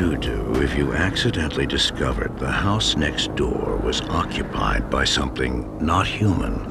you do if you accidentally discovered the house next door was occupied by something not human?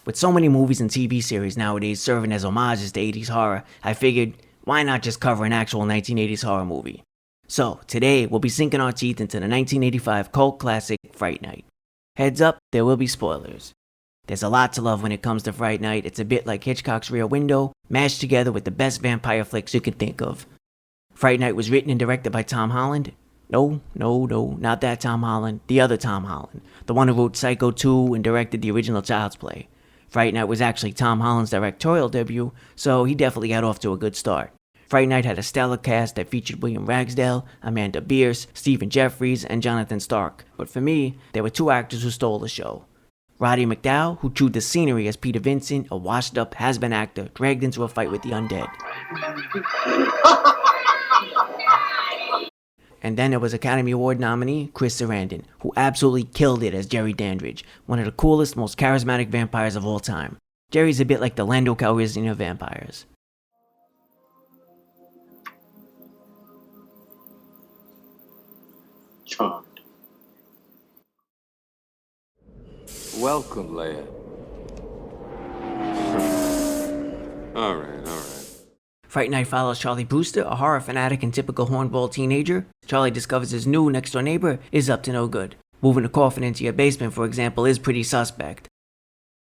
With so many movies and TV series nowadays serving as homages to 80s horror, I figured, why not just cover an actual 1980s horror movie? So, today we'll be sinking our teeth into the 1985 cult classic Fright Night. Heads up, there will be spoilers. There's a lot to love when it comes to Fright Night. It's a bit like Hitchcock's Rear Window, mashed together with the best vampire flicks you can think of. Fright Night was written and directed by Tom Holland. No, not that Tom Holland. The other Tom Holland. The one who wrote Psycho 2 and directed the original Child's Play. Fright Night was actually Tom Holland's directorial debut, so he definitely got off to a good start. Fright Night had a stellar cast that featured William Ragsdale, Amanda Bierce, Stephen Jeffries, and Jonathan Stark. But for me, there were two actors who stole the show. Roddy McDowall, who chewed the scenery as Peter Vincent, a washed-up, has-been actor dragged into a fight with the undead. And then there was Academy Award nominee Chris Sarandon, who absolutely killed it as Jerry Dandridge, one of the coolest, most charismatic vampires of all time. Jerry's a bit like the Lando Calrissian of vampires. Charmed. Welcome, Leia. All right. Fright Night follows Charlie Brewster, a horror fanatic and typical hornball teenager. Charlie discovers his new next-door neighbor is up to no good. Moving a coffin into your basement, for example, is pretty suspect.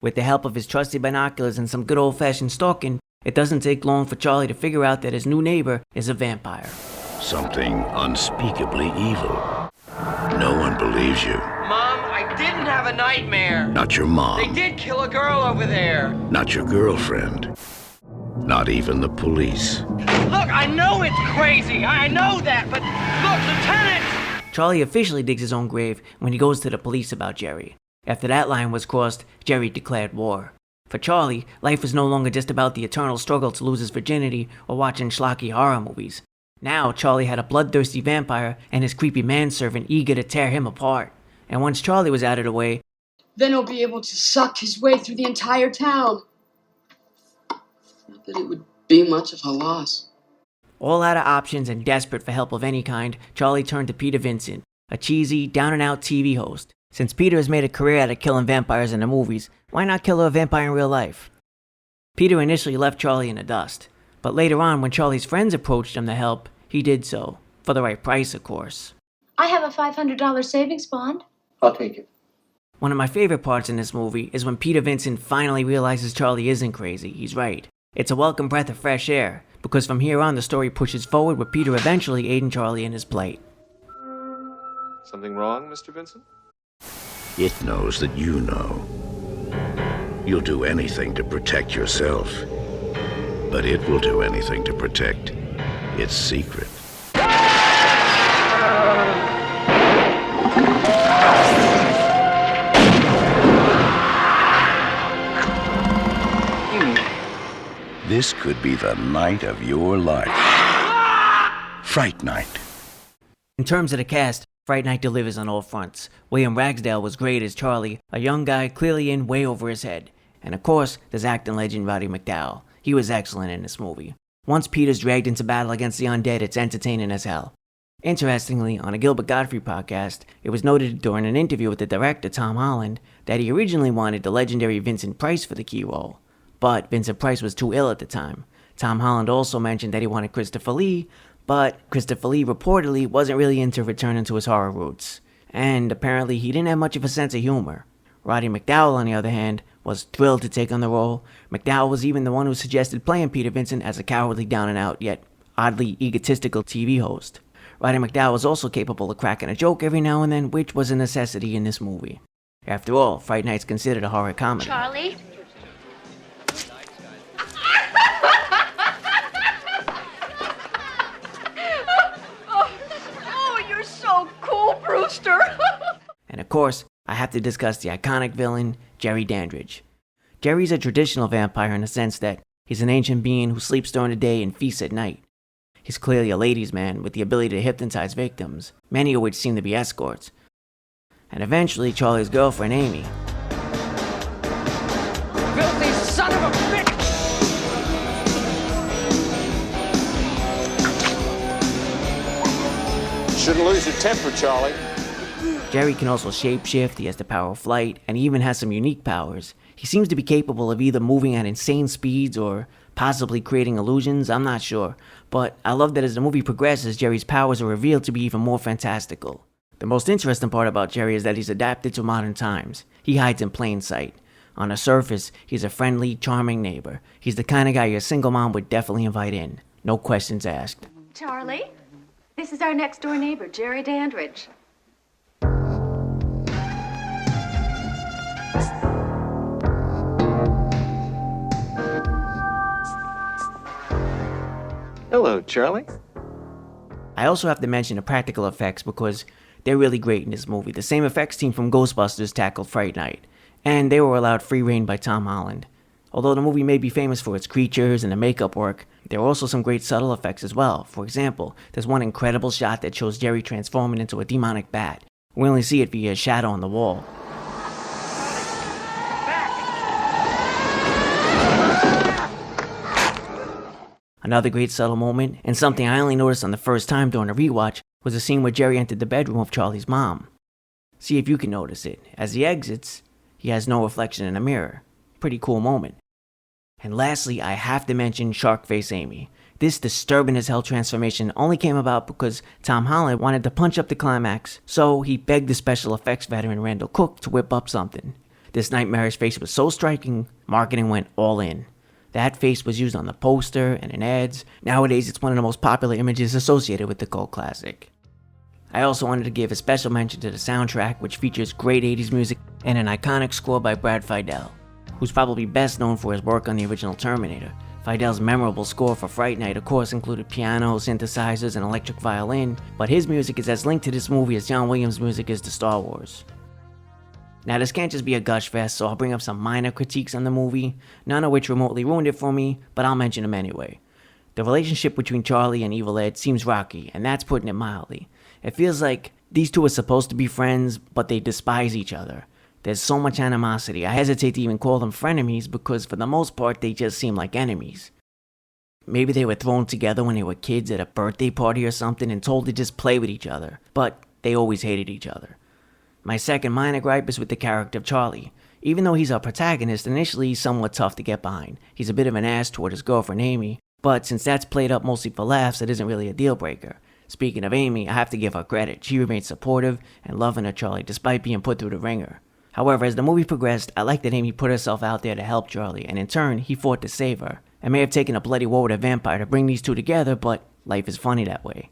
With the help of his trusty binoculars and some good old-fashioned stalking, it doesn't take long for Charlie to figure out that his new neighbor is a vampire. Something unspeakably evil. No one believes you. Mom, I didn't have a nightmare. Not your mom. They did kill a girl over there. Not your girlfriend. Not even the police. Look, I know it's crazy. I know that, but look, Lieutenant! Charlie officially digs his own grave when he goes to the police about Jerry. After that line was crossed, Jerry declared war. For Charlie, life was no longer just about the eternal struggle to lose his virginity or watching schlocky horror movies. Now, Charlie had a bloodthirsty vampire and his creepy manservant eager to tear him apart. And once Charlie was out of the way, then he'll be able to suck his way through the entire town. Not that it would be much of a loss. All out of options and desperate for help of any kind, Charlie turned to Peter Vincent, a cheesy, down-and-out TV host. Since Peter has made a career out of killing vampires in the movies, why not kill a vampire in real life? Peter initially left Charlie in the dust, but later on when Charlie's friends approached him to help, he did so. For the right price, of course. I have a $500 savings bond. I'll take it. One of my favorite parts in this movie is when Peter Vincent finally realizes Charlie isn't crazy. He's right. It's a welcome breath of fresh air, because from here on the story pushes forward with Peter eventually aiding Charlie in his plight. Something wrong, Mr. Vincent? It knows that you know. You'll do anything to protect yourself, but it will do anything to protect its secret. This could be the night of your life. Fright Night. In terms of the cast, Fright Night delivers on all fronts. William Ragsdale was great as Charlie, a young guy clearly in way over his head. And of course, there's acting legend Roddy McDowall. He was excellent in this movie. Once Peter's dragged into battle against the undead, it's entertaining as hell. Interestingly, on a Gilbert Gottfried podcast, it was noted during an interview with the director, Tom Holland, that he originally wanted the legendary Vincent Price for the key role. But Vincent Price was too ill at the time. Tom Holland also mentioned that he wanted Christopher Lee, but Christopher Lee reportedly wasn't really into returning to his horror roots. And apparently he didn't have much of a sense of humor. Roddy McDowall, on the other hand, was thrilled to take on the role. McDowall was even the one who suggested playing Peter Vincent as a cowardly down-and-out, yet oddly egotistical TV host. Roddy McDowall was also capable of cracking a joke every now and then, which was a necessity in this movie. After all, Fright Night's considered a horror comedy. Charlie? Oh, you're so cool, Brewster. And of course, I have to discuss the iconic villain, Jerry Dandridge. Jerry's a traditional vampire in the sense that he's an ancient being who sleeps during the day and feasts at night. He's clearly a ladies' man with the ability to hypnotize victims, many of which seem to be escorts. And eventually, Charlie's girlfriend, Amy. Filthy son of a bitch! Shouldn't lose your temper, Charlie. Jerry can also shapeshift, he has the power of flight, and he even has some unique powers. He seems to be capable of either moving at insane speeds or possibly creating illusions, I'm not sure. But I love that as the movie progresses, Jerry's powers are revealed to be even more fantastical. The most interesting part about Jerry is that he's adapted to modern times. He hides in plain sight. On the surface, he's a friendly, charming neighbor. He's the kind of guy your single mom would definitely invite in. No questions asked. Charlie, this is our next door neighbor, Jerry Dandridge. Hello, Charlie. I also have to mention the practical effects because they're really great in this movie. The same effects team from Ghostbusters tackled Fright Night, and they were allowed free rein by Tom Holland. Although the movie may be famous for its creatures and the makeup work, there are also some great subtle effects as well. For example, there's one incredible shot that shows Jerry transforming into a demonic bat. We only see it via a shadow on the wall. Another great subtle moment, and something I only noticed on the first time during the rewatch, was the scene where Jerry entered the bedroom of Charlie's mom. See if you can notice it. As he exits, he has no reflection in a mirror. Pretty cool moment. And lastly, I have to mention Sharkface Amy. This disturbing as hell transformation only came about because Tom Holland wanted to punch up the climax, so he begged the special effects veteran Randall Cook to whip up something. This nightmarish face was so striking, marketing went all in. That face was used on the poster and in ads. Nowadays, it's one of the most popular images associated with the cult classic. I also wanted to give a special mention to the soundtrack, which features great 80s music and an iconic score by Brad Fiedel, who's probably best known for his work on the original Terminator. Fiedel's memorable score for Fright Night, of course, included piano, synthesizers, and electric violin, but his music is as linked to this movie as John Williams' music is to Star Wars. Now, this can't just be a gush fest, so I'll bring up some minor critiques on the movie, none of which remotely ruined it for me, but I'll mention them anyway. The relationship between Charlie and Evil Ed seems rocky, and that's putting it mildly. It feels like these two are supposed to be friends, but they despise each other. There's so much animosity, I hesitate to even call them frenemies because for the most part they just seem like enemies. Maybe they were thrown together when they were kids at a birthday party or something and told to just play with each other, but they always hated each other. My second minor gripe is with the character of Charlie. Even though he's our protagonist, initially he's somewhat tough to get behind. He's a bit of an ass toward his girlfriend Amy, but since that's played up mostly for laughs, it isn't really a deal breaker. Speaking of Amy, I have to give her credit. She remained supportive and loving of Charlie despite being put through the ringer. However, as the movie progressed, I liked that Amy put herself out there to help Charlie, and in turn, he fought to save her. It may have taken a bloody war with a vampire to bring these two together, but life is funny that way.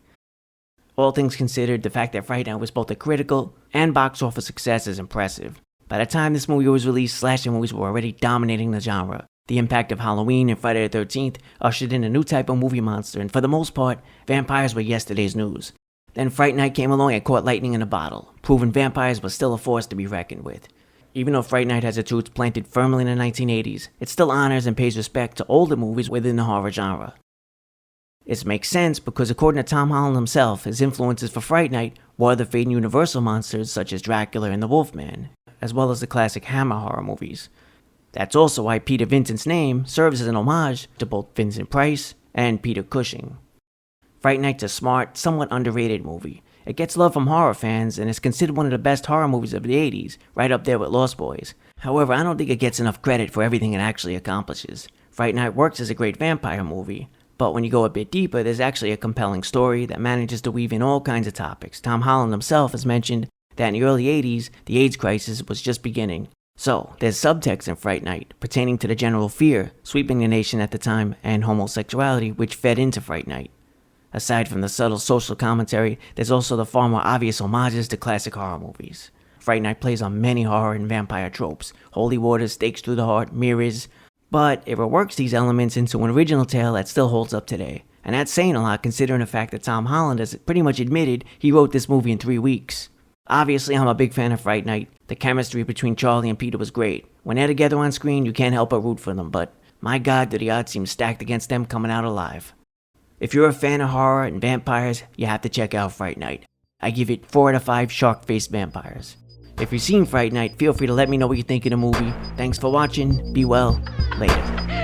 All things considered, the fact that Fright Night was both a critical and box office success is impressive. By the time this movie was released, slasher movies were already dominating the genre. The impact of Halloween and Friday the 13th ushered in a new type of movie monster, and for the most part, vampires were yesterday's news. Then Fright Night came along and caught lightning in a bottle, proving vampires were still a force to be reckoned with. Even though Fright Night has its roots planted firmly in the 1980s, it still honors and pays respect to older movies within the horror genre. This makes sense because according to Tom Holland himself, his influences for Fright Night were the fading Universal monsters such as Dracula and the Wolfman, as well as the classic Hammer horror movies. That's also why Peter Vincent's name serves as an homage to both Vincent Price and Peter Cushing. Fright Night's a smart, somewhat underrated movie. It gets love from horror fans and is considered one of the best horror movies of the 80s, right up there with Lost Boys. However, I don't think it gets enough credit for everything it actually accomplishes. Fright Night works as a great vampire movie, but when you go a bit deeper, there's actually a compelling story that manages to weave in all kinds of topics. Tom Holland himself has mentioned that in the early 80s, the AIDS crisis was just beginning. So, there's subtext in Fright Night pertaining to the general fear sweeping the nation at the time and homosexuality which fed into Fright Night. Aside from the subtle social commentary, there's also the far more obvious homages to classic horror movies. Fright Night plays on many horror and vampire tropes, holy water, stakes through the heart, mirrors, but it reworks these elements into an original tale that still holds up today. And that's saying a lot considering the fact that Tom Holland has pretty much admitted he wrote this movie in 3 weeks. Obviously, I'm a big fan of Fright Night. The chemistry between Charlie and Peter was great. When they're together on screen, you can't help but root for them, but my god, do the odds seem stacked against them coming out alive. If you're a fan of horror and vampires, you have to check out Fright Night. I give it 4 out of 5 shark-faced vampires. If you've seen Fright Night, feel free to let me know what you think of the movie. Thanks for watching, be well, later.